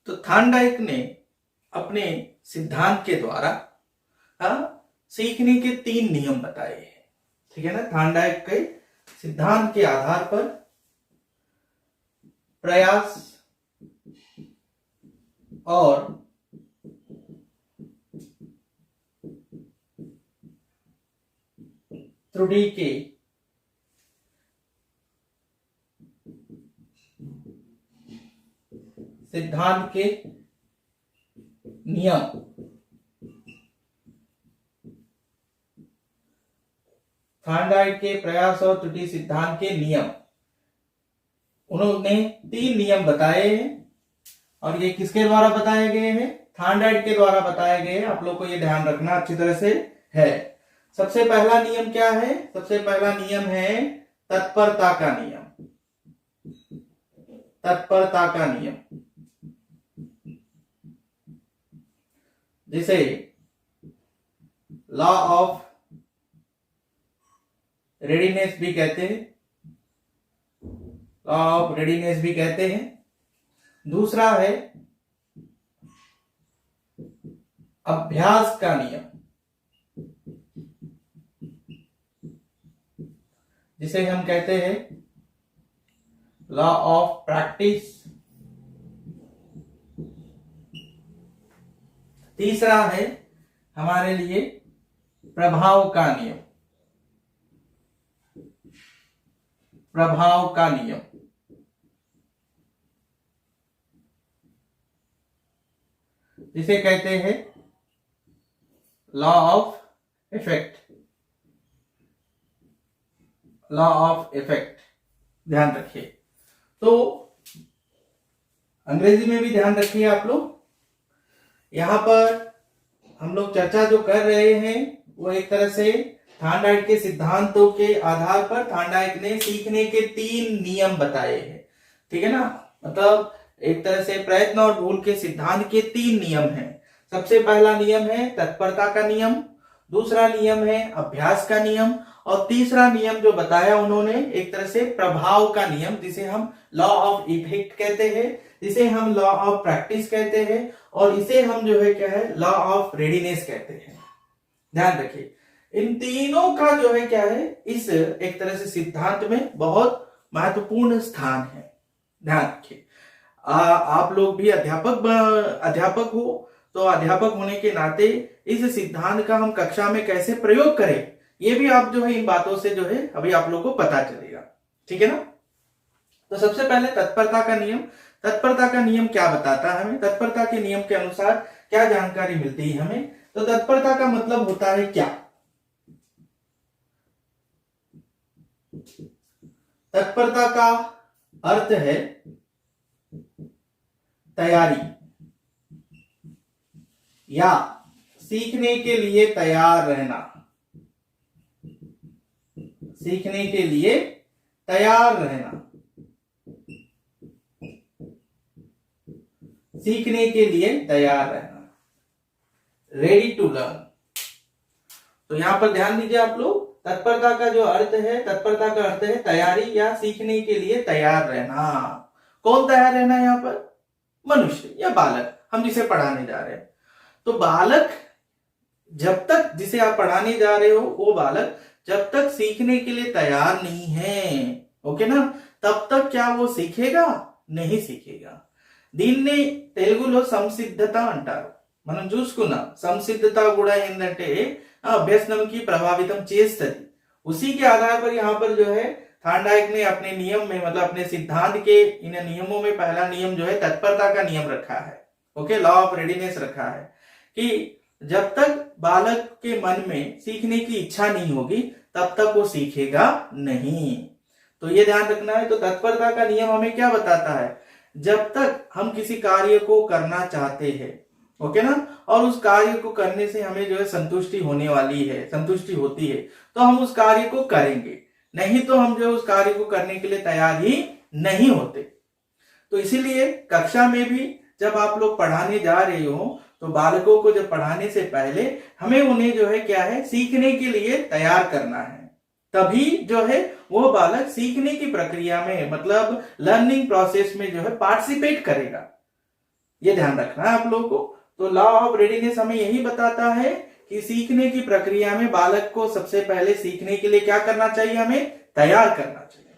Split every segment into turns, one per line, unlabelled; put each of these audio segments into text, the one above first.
तो थॉर्नडाइक ने अपने सिद्धांत के द्वारा सीखने के 3 नियम बताए हैं। ठीक है ना। थॉर्नडाइक के सिद्धांत के आधार पर प्रयास और त्रुटि के सिद्धांत के नियम थॉर्नडाइक के प्रयास और त्रुटि सिद्धांत के नियम, उन्होंने 3 नियम बताए हैं और ये किसके द्वारा बताए गए हैं? थॉर्नडाइक के द्वारा बताए गए हैं। आप लोग को ये ध्यान रखना अच्छी तरह से है। सबसे पहला नियम क्या है? सबसे पहला नियम है तत्परता का नियम। तत्परता का नियम, जिसे लॉ ऑफ रेडीनेस भी कहते हैं, लॉ ऑफ रेडीनेस भी कहते हैं। दूसरा है अभ्यास का नियम, जिसे हम कहते हैं लॉ ऑफ प्रैक्टिस। तीसरा है हमारे लिए प्रभाव का नियम। प्रभाव का नियम, जिसे कहते हैं law of effect. Law of effect ध्यान रखिए। तो अंग्रेजी में भी ध्यान रखिए आप लोग। यहां पर हम लोग चर्चा जो कर रहे हैं वो एक तरह से थॉर्नडाइक के सिद्धांतों के आधार पर थॉर्नडाइक ने सीखने के 3 नियम बताए हैं। ठीक है ना। मतलब एक तरह से प्रयत्न और भूल के सिद्धांत के 3 नियम हैं। सबसे पहला नियम है तत्परता का नियम, दूसरा नियम है अभ्यास का नियम, और तीसरा नियम जो बताया उन्होंने एक तरह से प्रभाव का नियम, जिसे हम लॉ ऑफ इफेक्ट कहते हैं, जिसे हम लॉ ऑफ प्रैक्टिस कहते हैं, और इसे हम जो है क्या है लॉ ऑफ रेडीनेस कहते हैं। ध्यान रखिए, इन तीनों का जो है क्या है इस एक तरह से सिद्धांत में बहुत महत्वपूर्ण स्थान है। ध्यान रखिए। आप लोग भी अध्यापक हो, तो अध्यापक होने के नाते इस सिद्धांत का हम कक्षा में कैसे प्रयोग करें, ये भी आप जो है इन बातों से जो है अभी आप लोग को पता चलेगा। ठीक है ना। तो सबसे पहले तत्परता का नियम। तत्परता का नियम क्या बताता है हमें? तत्परता के नियम के अनुसार क्या जानकारी मिलती है हमें? तो तत्परता का मतलब होता है क्या? तत्परता का अर्थ है तैयारी या सीखने के लिए तैयार रहना। सीखने के लिए तैयार रहना। सीखने के लिए तैयार रहना, रेडी टू लर्न। तो यहां पर ध्यान दीजिए आप लोग, तत्परता का जो अर्थ है, तत्परता का अर्थ है तैयारी या सीखने के लिए तैयार रहना। कौन तैयार रहना है यहाँ पर? मनुष्य या बालक, हम जिसे पढ़ाने जा रहे हैं। तो बालक जब तक, जिसे आप पढ़ाने जा रहे हो, वो बालक जब तक सीखने के लिए तैयार नहीं है, ओके ना, तब तक क्या वो सीखेगा? नहीं सीखेगा। దీన్ని తెలుగులో సంసిద్ధత అంటారు. మనం చూసుకున్నాం సంసిద్ధత కూడా ఏంటంటే అభ్యసనంకి ప్రభాविతం చేస్తుంది. उसी के आधार पर यहाँ पर जो है थॉर्नडाइक ने अपने नियम में, मतलब अपने सिद्धांत के इन नियमों में पहला नियम जो है तत्परता का नियम रखा है। ओके, लॉ ऑफ रेडीनेस रखा है कि जब तक बालक के मन में सीखने की इच्छा नहीं होगी तब तक वो सीखेगा नहीं। तो ये ध्यान रखना है। तो तत्परता का नियम हमें क्या बताता है? जब तक हम किसी कार्य को करना चाहते हैं, ओके ना, और उस कार्य को करने से हमें जो है संतुष्टि होने वाली है, संतुष्टि होती है, तो हम उस कार्य को करेंगे। नहीं तो हम जो है उस कार्य को करने के लिए तैयार ही नहीं होते। तो इसीलिए कक्षा में भी जब आप लोग पढ़ाने जा रहे हो, तो बालकों को जब पढ़ाने से पहले हमें उन्हें जो है क्या है सीखने के लिए तैयार करना है। तभी जो है वो बालक सीखने की प्रक्रिया में, मतलब लर्निंग प्रोसेस में जो है पार्टिसिपेट करेगा। ये ध्यान रखना है आप लोगों को। तो लॉ ऑफ रेडीनेस हमें यही बताता है कि सीखने की प्रक्रिया में बालक को सबसे पहले सीखने के लिए क्या करना चाहिए, हमें तैयार करना चाहिए।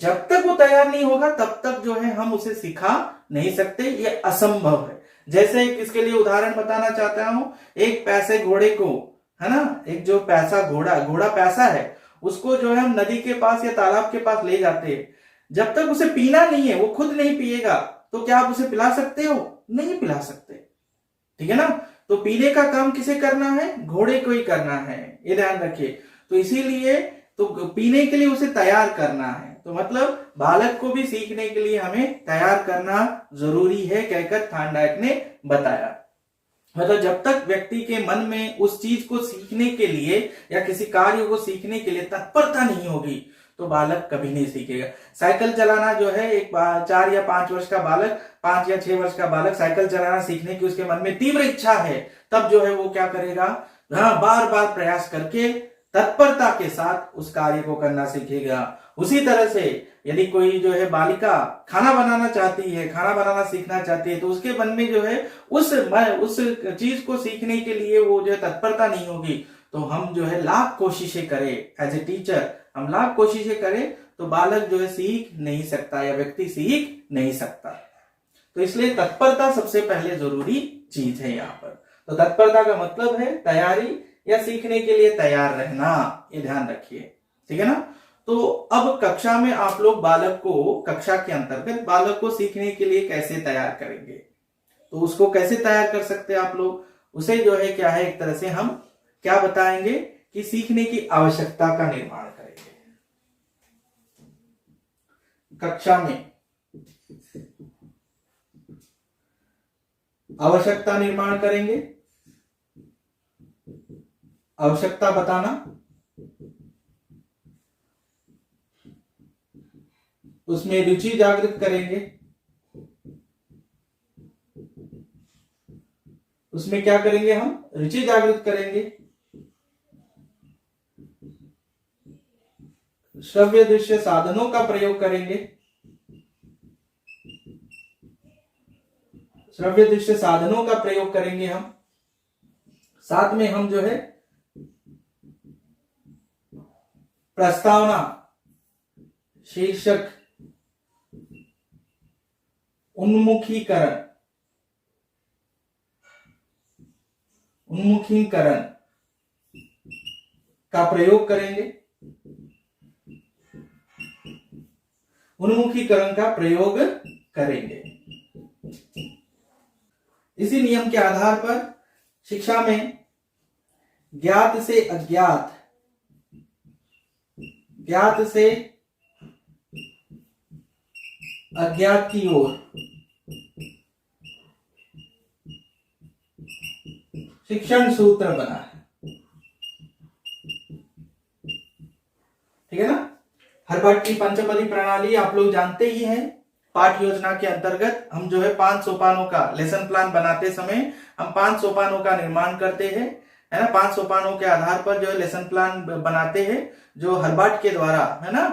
जब तक वो तैयार नहीं होगा तब तक जो है हम उसे सिखा नहीं सकते, ये असंभव है। जैसे इसके लिए उदाहरण बताना चाहता हूं, एक पैसे घोड़े को, है ना, एक जो पैसा घोड़ा पैसा है, उसको जो है हम नदी के पास या तालाब के पास ले जाते हैं। जब तक उसे पीना नहीं है, वो खुद नहीं पिएगा, तो क्या आप उसे पिला सकते हो? नहीं पिला सकते, ठीक है ना। तो पीने का काम किसे करना है? घोड़े को ही करना है, ये ध्यान रखिए। तो इसीलिए तो पीने के लिए उसे तैयार करना है। तो मतलब बालक को भी सीखने के लिए हमें तैयार करना जरूरी है, कहकर थार्नडाइक ने बताया। मतलब जब तक व्यक्ति के मन में उस चीज को सीखने के लिए या किसी कार्य को सीखने के लिए तत्परता नहीं होगी तो बालक कभी नहीं सीखेगा। साइकिल चलाना जो है, एक 4 या 5 वर्ष का बालक, 5 या 6 वर्ष का बालक साइकिल चलाना सीखने की उसके मन में तीव्र इच्छा है, तब जो है वो क्या करेगा, बार बार प्रयास करके तत्परता के साथ उस कार्य को करना सीखेगा। उसी तरह से यदि कोई जो है बालिका खाना बनाना चाहती है, खाना बनाना सीखना चाहती है, तो उसके मन में जो है उस चीज को सीखने के लिए वो जो है तत्परता नहीं होगी। तो हम जो है लाख कोशिशें करें, एज ए टीचर हम लाख कोशिशें करें तो बालक जो है सीख नहीं सकता या व्यक्ति सीख नहीं सकता। तो इसलिए तत्परता सबसे पहले जरूरी चीज है यहाँ पर। तो तत्परता का मतलब है तैयारी या सीखने के लिए तैयार रहना, ये ध्यान रखिए, ठीक है ना। तो अब कक्षा में आप लोग बालक को, कक्षा के अंतर्गत बालक को सीखने के लिए कैसे तैयार करेंगे, तो उसको कैसे तैयार कर सकते हैं आप लोग, उसे जो है क्या है, एक तरह से हम क्या बताएंगे कि सीखने की आवश्यकता का निर्माण करेंगे। कक्षा में आवश्यकता निर्माण करेंगे, आवश्यकता बताना, उसमें रुचि जागृत करेंगे, उसमें क्या करेंगे, हम रुचि जागृत करेंगे। श्रव्य दृश्य साधनों का प्रयोग करेंगे, श्रव्य दृश्य साधनों का प्रयोग करेंगे हम। साथ में हम जो है प्रस्तावना, शीर्षक, उन्मुखीकरण का प्रयोग करेंगे, उन्मुखीकरण का प्रयोग करेंगे। इसी नियम के आधार पर शिक्षा में ज्ञात से अज्ञात, ज्ञात से अज्ञात की ओर शिक्षण सूत्र बना है, ठीक है ना। हरभट्ट की पंचपदी प्रणाली आप लोग जानते ही हैं। पाठ योजना के अंतर्गत हम जो है 5 सोपानों का लेसन प्लान बनाते समय हम 5 सोपानों का निर्माण करते हैं, है ना। 5 सोपानों के आधार पर जो है लेसन प्लान बनाते हैं, जो हरभट्ट के द्वारा, है ना,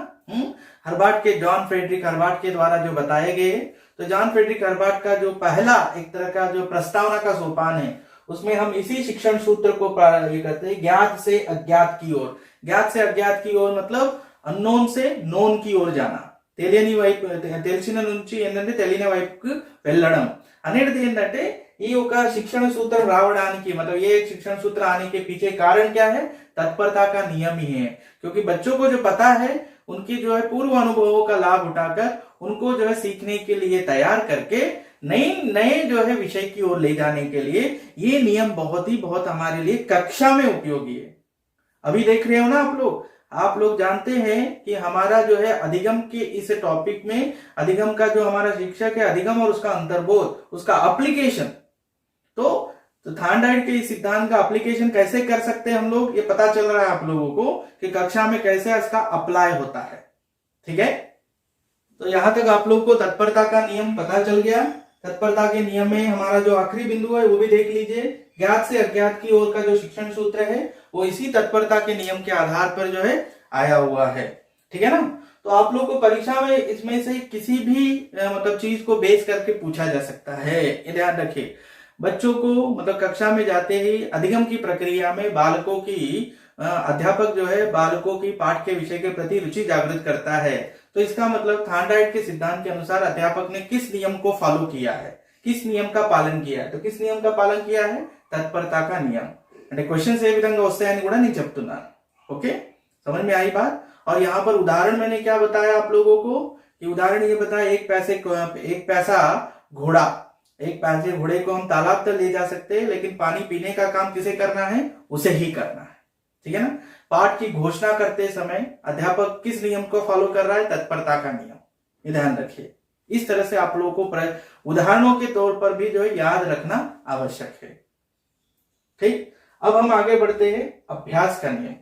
हरभट्ट के, जॉन फ्रेडरिक हरभट्ट के द्वारा जो बताए गए। तो जॉन फ्रेडरिक हरभट्ट का जो पहला एक तरह का जो प्रस्तावना का सोपान है, उसमें हम इसी शिक्षण सूत्र को ये करते हैं, ज्ञात से अज्ञात की ओर। ज्ञात से अज्ञात की ओर मतलब अननोन से नोन की ओर जाना। తెలియని వైపు, తెలిసిన నుంచి ఏంటంటే తెలియని వైపుకు వెళ్ళడం అనేది ఏంటంటే ఈ ఒక शिक्षण सूत्र రావడానికి, मतलब ये शिक्षण सूत्र आने के पीछे कारण क्या है, तत्परता का नियम ही है। क्योंकि बच्चों को जो पता है उनकी जो है पूर्व अनुभवों का लाभ उठाकर उनको जो है सीखने के लिए तैयार करके नए जो है विषय की ओर ले जाने के लिए ये नियम बहुत हमारे लिए कक्षा में उपयोगी है। अभी देख रहे हो ना आप लोग जानते हैं कि हमारा जो है अधिगम के इस टॉपिक में, अधिगम का जो हमारा शिक्षक है, अधिगम और उसका अंतर्बोध, उसका एप्लीकेशन, तो थार्नडाइक के इस सिद्धांत का एप्लीकेशन कैसे कर सकते हैं हम लोग, ये पता चल रहा है आप लोगों को कि कक्षा में कैसे इसका अप्लाई होता है, ठीक है। तो यहां तक आप लोग को तत्परता का नियम पता चल गया। तत्परता के नियम में हमारा जो आखिरी बिंदु है वो भी देख लीजिए, ज्ञात से अज्ञात की ओर का जो शिक्षण सूत्र है वो इसी तत्परता के नियम के आधार पर जो है आया हुआ है, ठीक है ना। तो आप लोग को परीक्षा में इसमें से किसी भी मतलब चीज को बेस करके पूछा जा सकता है, ये ध्यान रखिए। बच्चों को मतलब कक्षा में जाते ही अधिगम की प्रक्रिया में बालकों की अध्यापक जो है बालकों की पाठ के विषय के प्रति रुचि जागृत करता है। तो इसका मतलब थांडाइट के सिद्धांत के अनुसार अध्यापक ने किस नियम को फॉलो किया है, किस नियम का पालन किया है? तो किस नियम का पालन किया है? तत्परता का नियम। అంటే క్వశ్చన్స్ ఏ విధంగా వస్తాయని కూడా నేను చెప్తున్నాను। ओके, समझ में आई बात। और यहाँ पर उदाहरण मैंने क्या बताया आप लोगों को कि उदाहरण ये बताया एक पैसा घोड़ा, एक पैसे घोड़े को हम तालाब तक ले जा सकते हैं, लेकिन पानी पीने का काम किसे करना है? उसे ही करना है, ठीक है ना। पाठ की घोषणा करते समय अध्यापक किस नियम को फॉलो कर रहा है? तत्परता का नियम, ये ध्यान रखिए। इस तरह से आप लोगों को उदाहरणों के तौर पर भी जो है याद रखना आवश्यक है, ठीक। अब हम आगे बढ़ते हैं अभ्यास का नियम।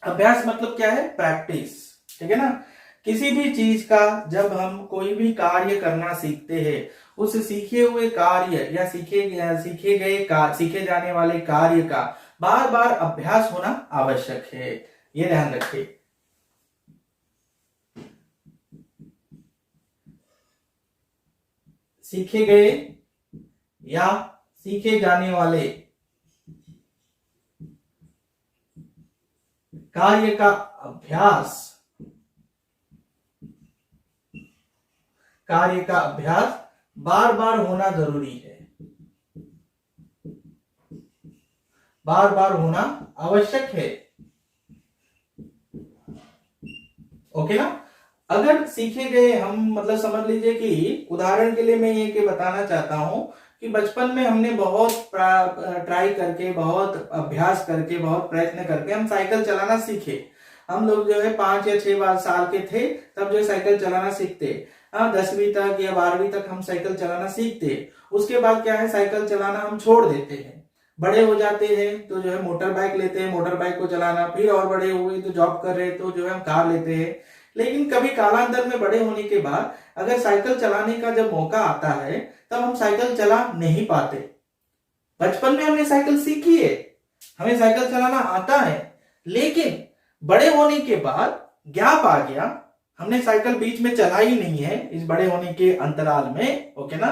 अभ्यास मतलब क्या है? प्रैक्टिस, ठीक है ना। किसी भी चीज का जब हम कोई भी कार्य करना सीखते हैं, उस सीखे हुए कार्य या सीखे जाने वाले कार्य का बार बार अभ्यास होना आवश्यक है, ये ध्यान रखिए। सीखे गए या सीखे जाने वाले कार्य का अभ्यास बार बार होना जरूरी है, बार बार होना आवश्यक है, ओके ना। अगर सीखे गए हम मतलब समझ लीजिए कि उदाहरण के लिए मैं ये कि बताना चाहता हूं कि बचपन में हमने बहुत ट्राई करके, बहुत अभ्यास करके, बहुत प्रयत्न करके हम साइकिल चलाना सीखे। हम लोग जो है 5 या 6 साल के थे तब जो साइकिल चलाना सीखते। 10वीं तक या 12वीं तक हम साइकिल चलाना सीखते। उसके बाद क्या है, साइकिल चलाना हम छोड़ देते हैं। बड़े हो जाते हैं तो जो है मोटर बाइक लेते हैं, मोटर बाइक को चलाना। फिर और बड़े हुए तो जॉब कर रहे तो जो है हम कार लेते हैं। लेकिन कभी कालांतर में बड़े होने के बाद अगर साइकिल चलाने का जब मौका आता है तब हम साइकिल चला नहीं पाते। बचपन में हमने साइकिल सीखी है, हमें साइकिल चलाना आता है, लेकिन बड़े होने के बाद गैप आ गया, हमने साइकिल बीच में चला ही नहीं है इस बड़े होने के अंतराल में, ओके ना।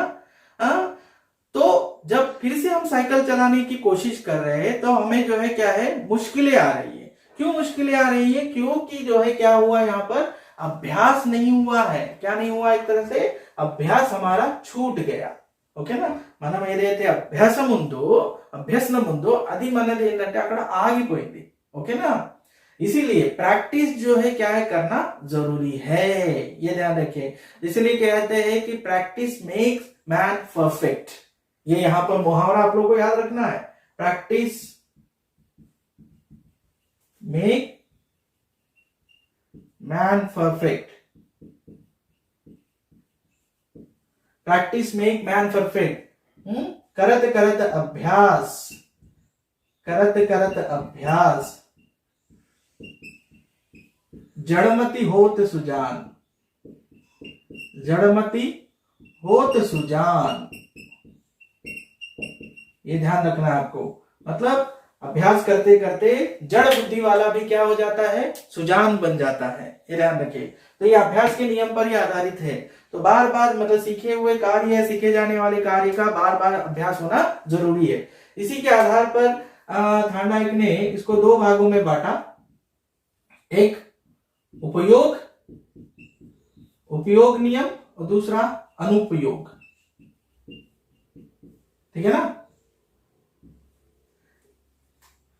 तो जब फिर से हम साइकिल चलाने की कोशिश कर रहे हैं तो हमें जो है क्या है, मुश्किलें आ रही है। क्यों मुश्किलें आ रही है? क्योंकि जो है क्या हुआ, यहाँ पर अभ्यास नहीं हुआ है। क्या नहीं हुआ? एक तरह से अभ्यास हमारा छूट गया, ఓకే నా। మనం ఏదైతే అభ్యసన ముందో అది మనది ఏంటంటే అక్కడ ఆగిపోయింది, ఓకేనా। इसीलिए प्रैक्टिस जो है क्या है, करना जरूरी है, ये ध्यान रखें। इसलिए कहते हैं कि प्रैक्टिस मेक्स मैन परफेक्ट। ये यहां पर मुहावरा आप लोगों को याद रखना है। Practice make man perfect, practice make man perfect. करत करत अभ्यास, करत करत अभ्यास जड़मति होत सुजान, जड़मति होत सुजान, ये ध्यान रखना है आपको। मतलब अभ्यास करते करते जड़ बुद्धि वाला भी क्या हो जाता है, सुजान बन जाता है, ये ध्यान रखिए। तो ये अभ्यास के नियम पर ही आधारित है। तो बार बार मतलब सीखे हुए कार्य या सीखे जाने वाले कार्य का बार बार अभ्यास होना जरूरी है। इसी के आधार पर थार्डाइक ने इसको 2 भागों में बांटा। एक उपयोग नियम और दूसरा अनुपयोग, ठीक है ना।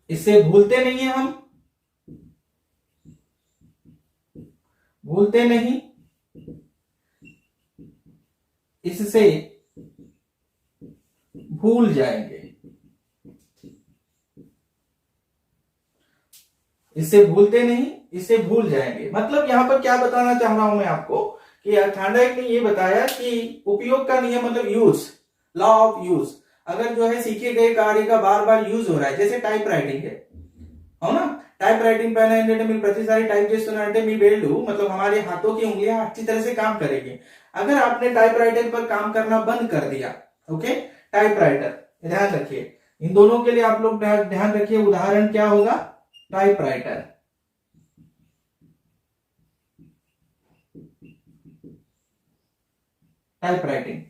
इससे भूलते नहीं है, हम भूलते नहीं, इससे भूल जाएंगे, इससे भूलते नहीं, इससे भूल जाएंगे। मतलब यहां पर क्या बताना चाह रहा हूं मैं आपको कि थार्डाइक ने ये बताया कि उपयोग का नियम मतलब यूज, लॉ ऑफ यूज। अगर जो है सीखे गए कार्य का बार बार यूज हो रहा है, जैसे टाइप राइटिंग है, అవునా। टाइप राइटिंग पहना ఏంటంటే మీరు ప్రతిసారి టైప్ చేస్తున్నారంటే మీ వేళ్ళు मतलब हमारे हाथों की उंगलियां अच्छी तरह से काम करेगी। अगर आपने टाइप राइटर पर काम करना बंद कर दिया, ओके, टाइप राइटर, ध्यान रखिए। इन दोनों के लिए आप लोग ध्यान रखिए, उदाहरण क्या होगा, टाइप राइटर। टाइपराइटिंग,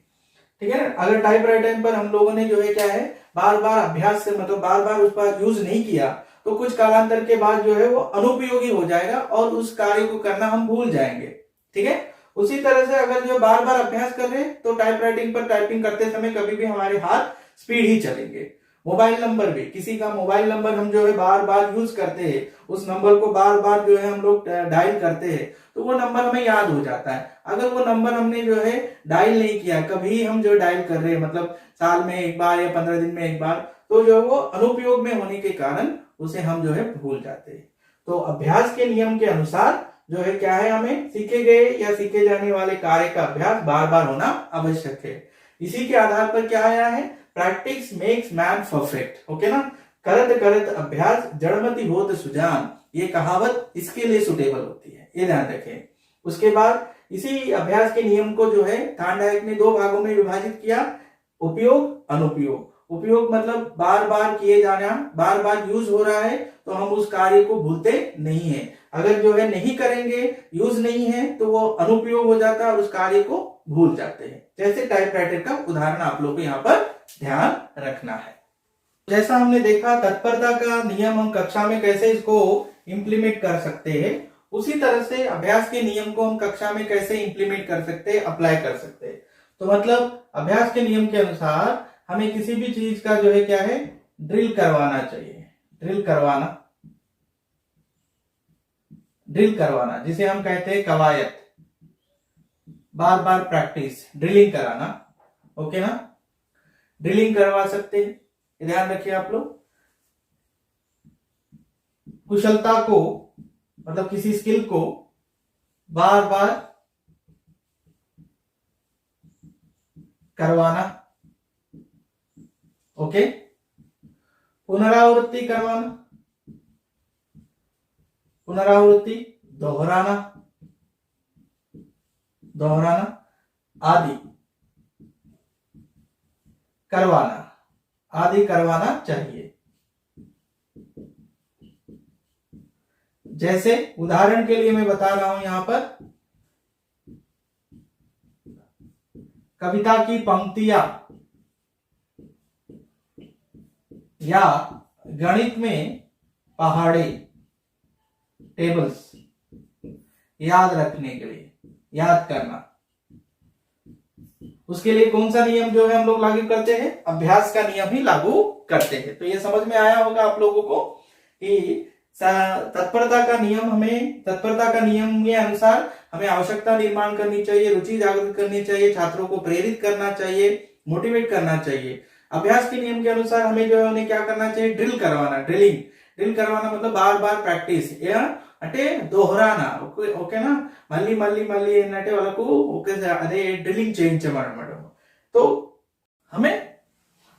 ठीक है ना। अगर टाइपराइटिंग पर हम लोगों ने जो है क्या है बार बार अभ्यास से मतलब बार बार उस पर यूज नहीं किया तो कुछ कालांतर के बाद जो है वो अनुपयोगी हो जाएगा और उस कार्य को करना हम भूल जाएंगे, ठीक है। उसी तरह से अगर जो बार बार अभ्यास कर रहे हैं तो टाइपराइटिंग पर टाइपिंग करते समय कभी भी हमारे हाथ स्पीड ही चलेंगे। मोबाइल नंबर भी, किसी का मोबाइल नंबर हम जो है बार बार यूज करते हैं, उस नंबर को बार बार जो है हम लोग डायल करते हैं तो वो नंबर हमें याद हो जाता है। अगर वो नंबर हमने जो है डायल नहीं किया, कभी हम जो डायल कर रहे हैं मतलब साल में एक बार या 15 दिन में एक बार, तो जो वो अनुपयोग में होने के कारण उसे हम जो है भूल जाते हैं। तो अभ्यास के नियम के अनुसार जो है क्या है, हमें सीखे गए या सीखे जाने वाले कार्य का अभ्यास बार बार होना आवश्यक है। इसी के आधार पर क्या आया है, practice makes man perfect, okay ना। करत करत अभ्यास जड़मति होत सुजान, ये कहावत इसके लिए सुटेबल होती है, ये ध्यान रखें। उसके बाद इसी अभ्यास के नियम को जो है थार्डनायक ने दो भागों में विभाजित किया, उपयोग अनुपयोग। उपयोग मतलब बार बार किए जाना, बार बार यूज हो रहा है तो हम उस कार्य को भूलते नहीं है। अगर जो है नहीं करेंगे, यूज नहीं है, तो वो अनुपयोग हो जाता है और उस कार्य को भूल जाते हैं। जैसे टाइपराइटर का उदाहरण आप लोग को यहाँ पर ध्यान रखना है। जैसा हमने देखा तत्परता का नियम हम कक्षा में कैसे इसको इंप्लीमेंट कर सकते हैं, उसी तरह से अभ्यास के नियम को हम कक्षा में कैसे इंप्लीमेंट कर सकते हैं, अप्लाई कर सकते हैं। तो मतलब अभ्यास के नियम के अनुसार हमें किसी भी चीज का जो है क्या है ड्रिल करवाना चाहिए, ड्रिल करवाना जिसे हम कहते हैं कवायद, बार बार प्रैक्टिस, ड्रिलिंग कराना, ओके ना। ड्रिलिंग करवा सकते हैं, ध्यान रखिए आप लोग। कुशलता को मतलब किसी स्किल को बार बार करवाना, ओके। पुनरावृत्ति करवाना, पुनरावृत्ति, दोहराना आदि करवाना चाहिए। जैसे उदाहरण के लिए मैं बता रहा हूं यहां पर, कविता की पंक्तियां या गणित में पहाड़े, टेबल्स याद रखने के लिए, याद करना, उसके लिए कौन सा नियम जो है हम लोग लागू करते हैं, अभ्यास का नियम ही लागू करते हैं। तो ये समझ में आया होगा आप लोगों को कि तत्परता का नियम के अनुसार हमें आवश्यकता निर्माण करनी चाहिए, रुचि जागृत करनी चाहिए, छात्रों को प्रेरित करना चाहिए, मोटिवेट करना चाहिए। अभ्यास के नियम के अनुसार हमें जो है उन्हें क्या करना चाहिए, ड्रिल करवाना, ड्रिल करवाना मतलब बार बार प्रैक्टिस या అంటే దోహరానా, ఓకేనా, మళ్ళీ మళ్ళీ మళ్ళీ ఏంటంటే వాళ్ళకు ఒకేసారి అదే డ్రిల్లింగ్ చేయించమన్నమాట। तो हमें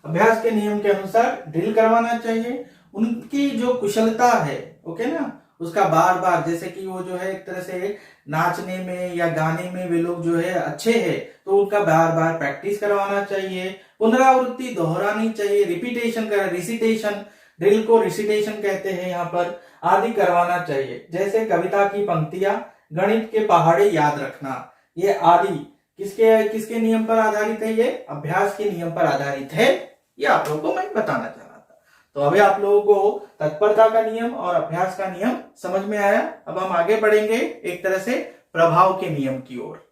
अभ्यास के नियम के अनुसार ड्रिल करवाना चाहिए। उनकी जो कुशलता है, ओके ना, उसका बार बार, जैसे कि वो जो है एक तरह से नाचने में या गाने में वे लोग जो है अच्छे हैं तो उनका बार बार प्रैक्टिस करवाना चाहिए। पुनरावृत्ति दोहरानी चाहिए, रिसिटेशन, ड्रिल को रिसिटेशन कहते हैं यहाँ पर, आदि करवाना चाहिए। जैसे कविता की पंक्तियां, गणित के पहाड़े याद रखना, ये आदि किसके नियम पर आधारित है, ये अभ्यास के नियम पर आधारित है। ये आप लोगों को मैं बताना चाह रहा था। तो अभी आप लोगों को तत्परता का नियम और अभ्यास का नियम समझ में आया। अब हम आगे बढ़ेंगे एक तरह से प्रभाव के नियम की ओर।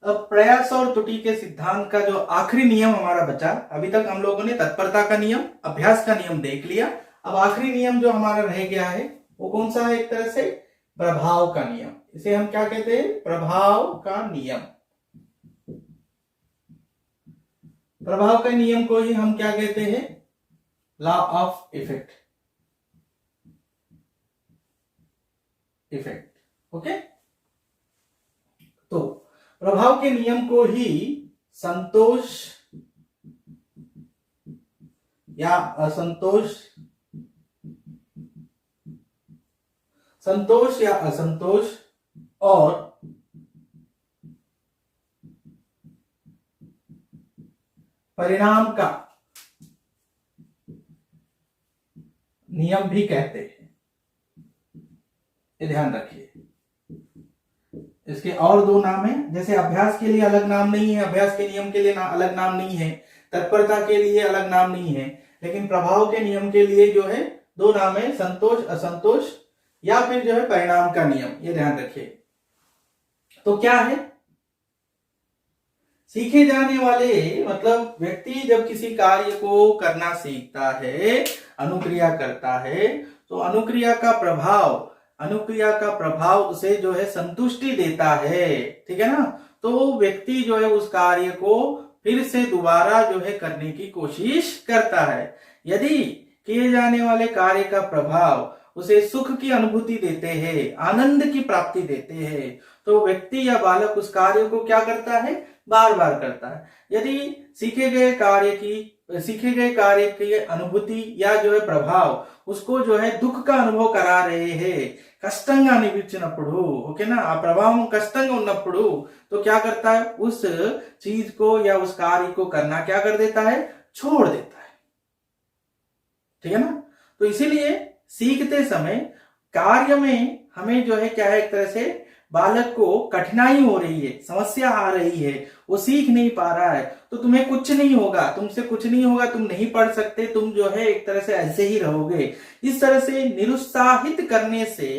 अब प्रयास और त्रुटि के सिद्धांत का जो आखिरी नियम हमारा बचा, अभी तक हम लोगों ने तत्परता का नियम, अभ्यास का नियम देख लिया। अब आखिरी नियम जो हमारा रह गया है वो कौन सा है, एक तरह से प्रभाव का नियम। इसे हम क्या कहते हैं, प्रभाव का नियम। प्रभाव के नियम को ही हम क्या कहते हैं, लॉ ऑफ इफेक्ट, ओके। तो प्रभाव के नियम को ही संतोष या असंतोष, संतोष या असंतोष और परिणाम का नियम भी कहते हैं, ये ध्यान रखिए। इसके और दो नाम है, जैसे अभ्यास के लिए अलग नाम नहीं है, अभ्यास के नियम के लिए अलग नाम नहीं है, तत्परता के लिए अलग नाम नहीं है, लेकिन प्रभाव के नियम के लिए जो है दो नाम है, संतोष असंतोष या फिर जो है परिणाम का नियम, ये ध्यान रखिए। तो क्या है सीखे जाने वाले, मतलब व्यक्ति जब किसी कार्य को करना सीखता है, अनुक्रिया करता है, तो अनुक्रिया का प्रभाव उसे जो है संतुष्टि देता है, ठीक है ना। तो व्यक्ति जो है उस कार्य को फिर से दोबारा जो है करने की कोशिश करता है। यदि किए जाने वाले कार्य का प्रभाव उसे सुख की अनुभूति देते हैं, आनंद की प्राप्ति देते हैं, तो व्यक्ति या बालक उस कार्य को क्या करता है, बार बार करता है। यदि सीखे गए कार्य की अनुभूति या जो है प्रभाव उसको जो है दुख का अनुभव करा रहे हैं, कष्टंगा अनिపించినప్పుడు, ओके ना, आ प्रभाव कष्टंगा ఉన్నప్పుడు, तो क्या करता है, उस चीज को या उस कार्य को करना क्या कर देता है, छोड़ देता है, ठीक है ना। तो इसीलिए सीखते समय कार्य में हमें जो है क्या है, एक तरह से बालक को कठिनाई हो रही है, समस्या आ रही है, वो सीख नहीं पा रहा है, तो तुम्हें कुछ नहीं होगा, तुमसे कुछ नहीं होगा, तुम नहीं पढ़ सकते, तुम जो है एक तरह से ऐसे ही रहोगे। इस तरह से निरुत्साहित करने से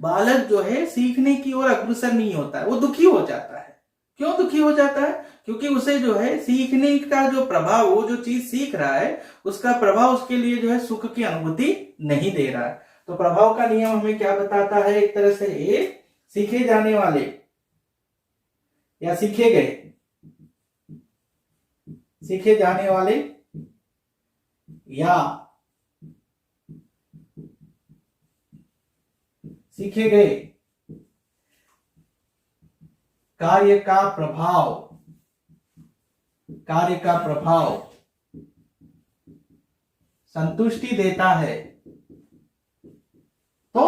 बालक जो है सीखने की ओर अग्रसर नहीं होता है, वो दुखी हो जाता है। क्यों दुखी हो जाता है? क्योंकि उसे जो है सीखने का जो प्रभाव, वो जो चीज सीख रहा है उसका प्रभाव उसके लिए जो है सुख की अनुभूति नहीं दे रहा है। तो प्रभाव का नियम हमें क्या बताता है, एक तरह से सीखे जाने वाले या सीखे जाने वाले या सीखे गए कार्य का प्रभाव संतुष्टि देता है, तो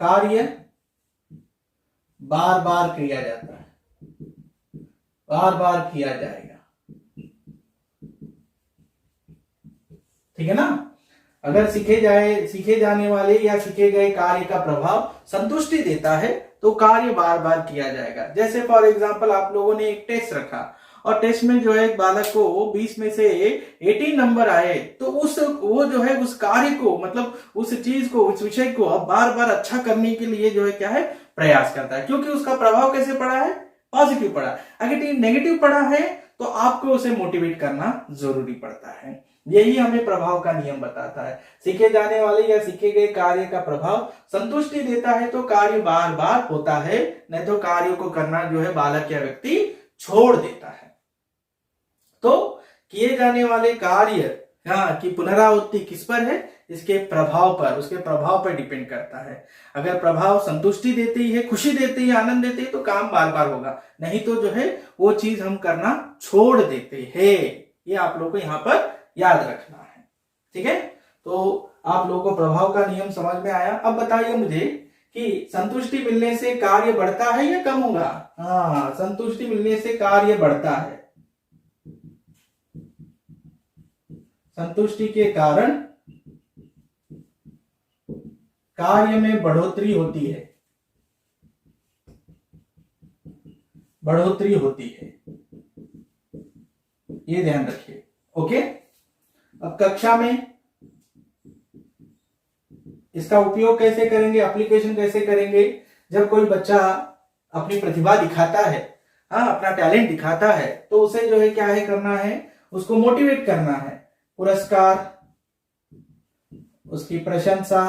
कार्य बार बार किया जाता है, बार बार किया जाएगा, ठीक है ना। अगर सीखे जाने वाले या सीखे गए कार्य का प्रभाव संतुष्टि देता है तो कार्य बार बार किया जाएगा। जैसे फॉर एग्जांपल आप लोगों ने एक टेस्ट रखा और टेस्ट में जो है एक बालक को 20 में से 18 नंबर आए, तो वो जो है उस कार्य को, मतलब उस चीज को, उस विषय को अब बार बार अच्छा करने के लिए जो है क्या है, प्रयास करता है, क्योंकि उसका प्रभाव कैसे पड़ा है, पॉजिटिव पड़ा। अगर नेगेटिव पड़ा है तो आपको उसे मोटिवेट करना जरूरी पड़ता है। यही हमें प्रभाव का नियम बताता है। सीखे जाने वाले या सीखे गए कार्य का प्रभाव संतुष्टि देता है तो कार्य बार बार होता है, नहीं तो कार्य को करना जो है बालक या व्यक्ति छोड़ देता है। तो किए जाने वाले कार्य की पुनरावृत्ति किस पर है, इसके प्रभाव पर, उसके प्रभाव पर डिपेंड करता है। अगर प्रभाव संतुष्टि देती है, खुशी देती है, आनंद देती है तो काम बार बार होगा, नहीं तो जो है वो चीज हम करना छोड़ देते हैं। ये आप लोगों को यहाँ पर याद रखना है, ठीक है। तो आप लोगों को प्रभाव का नियम समझ में आया। अब बताइए मुझे कि संतुष्टि मिलने से कार्य बढ़ता है या कम होगा? हाँ, संतुष्टि मिलने से कार्य बढ़ता है। संतुष्टि के कारण कार्य में बढ़ोतरी होती है, ये ध्यान रखिए, ओके। अब कक्षा में इसका उपयोग कैसे करेंगे, एप्लीकेशन कैसे करेंगे? जब कोई बच्चा अपनी प्रतिभा दिखाता है, अपना टैलेंट दिखाता है, तो उसे जो है क्या है करना है, उसको मोटिवेट करना है। पुरस्कार, उसकी प्रशंसा,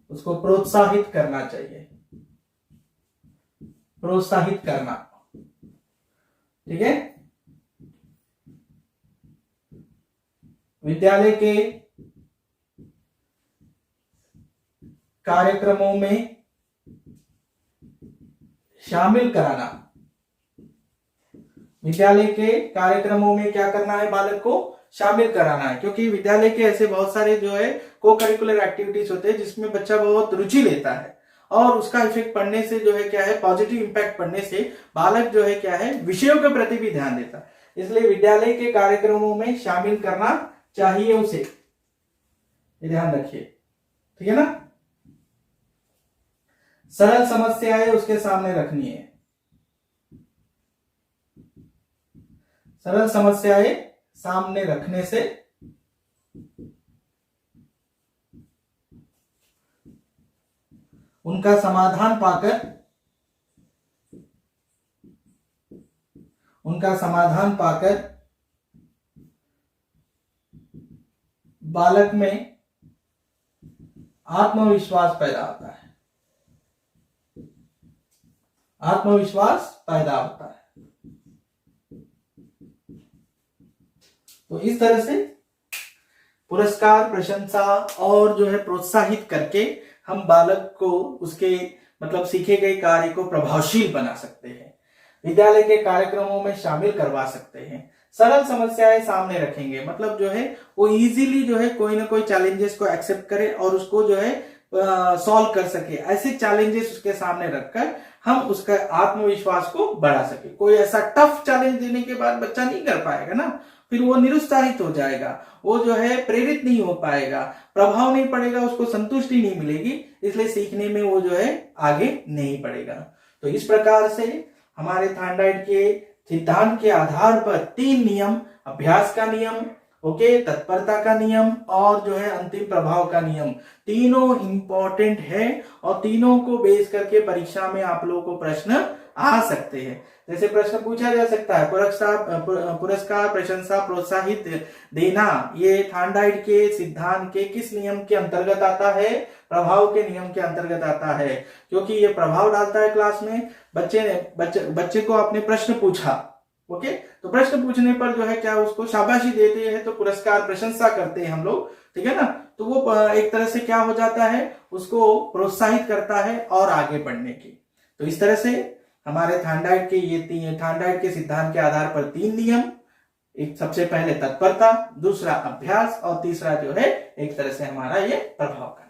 उसको प्रोत्साहित करना चाहिए, प्रोत्साहित करना, ठीक है। विद्यालय के कार्यक्रमों में शामिल कराना, विद्यालय के कार्यक्रमों में क्या करना है, बालक को शामिल कराना है, क्योंकि विद्यालय के ऐसे बहुत सारे जो है को करिकुलर एक्टिविटीज होते हैं जिसमें बच्चा बहुत रुचि लेता है और उसका इफेक्ट पड़ने से जो है क्या है, पॉजिटिव इंपैक्ट पड़ने से बालक जो है क्या है, विषयों के प्रति भी ध्यान देता है। इसलिए विद्यालय के कार्यक्रमों में शामिल करना चाहिए उसे, ये ध्यान रखिए, ठीक है ना। सरल समस्याएं उसके सामने रखनी है। सरल समस्याएं सामने रखने से उनका समाधान पाकर बालक में आत्मविश्वास पैदा होता है। आत्मविश्वास पैदा होता है। तो इस तरह से पुरस्कार, प्रशंसा और जो है प्रोत्साहित करके हम बालक को उसके मतलब सीखे गए कार्य को प्रभावशील बना सकते हैं, विद्यालय के कार्यक्रमों में शामिल करवा सकते हैं। सरल समस्याएं सामने रखेंगे, मतलब जो है वो इजीली जो है कोई ना कोई चैलेंजेस को एक्सेप्ट करे और उसको जो है सॉल्व कर सके। ऐसे चैलेंजेस उसके सामने रखकर हम उसका आत्मविश्वास को बढ़ा सके। कोई ऐसा टफ चैलेंज देने के बाद बच्चा नहीं कर पाएगा ना, फिर वो निरुत्साहित हो जाएगा, वो जो है प्रेरित नहीं हो पाएगा, प्रभाव नहीं पड़ेगा, उसको संतुष्टि नहीं मिलेगी, इसलिए सीखने में वो जो है आगे नहीं बढ़ेगा। तो इस प्रकार से हमारे थांडाइट के सिद्धांत के आधार पर 3 नियम, अभ्यास का नियम, ओके, तत्परता का नियम और जो है अंतिम प्रभाव का नियम, तीनों इंपॉर्टेंट है और तीनों को बेस करके परीक्षा में आप लोगों को प्रश्न आ सकते हैं। जैसे प्रश्न पूछा जा सकता है, पुरस्कार, प्रशंसा, प्रोत्साहित देना, ये थांडाइट के सिद्धांत के किस नियम के अंतर्गत आता है? प्रभाव के नियम के अंतर्गत आता है, क्योंकि ये प्रभाव डालता है क्लास में। बच्चे को आपने प्रश्न पूछा, ओके, तो प्रश्न पूछने पर जो है क्या उसको शाबाशी देते हैं, तो पुरस्कार, प्रशंसा करते हैं हम लोग, ठीक है ना। तो वो एक तरह से क्या हो जाता है, उसको प्रोत्साहित करता है और आगे बढ़ने की। तो इस तरह से हमारे थांडाइट के सिद्धांत के आधार पर 3 नियम, एक सबसे पहले तत्परता, दूसरा अभ्यास और तीसरा जो है एक तरह से हमारा ये प्रभाव का।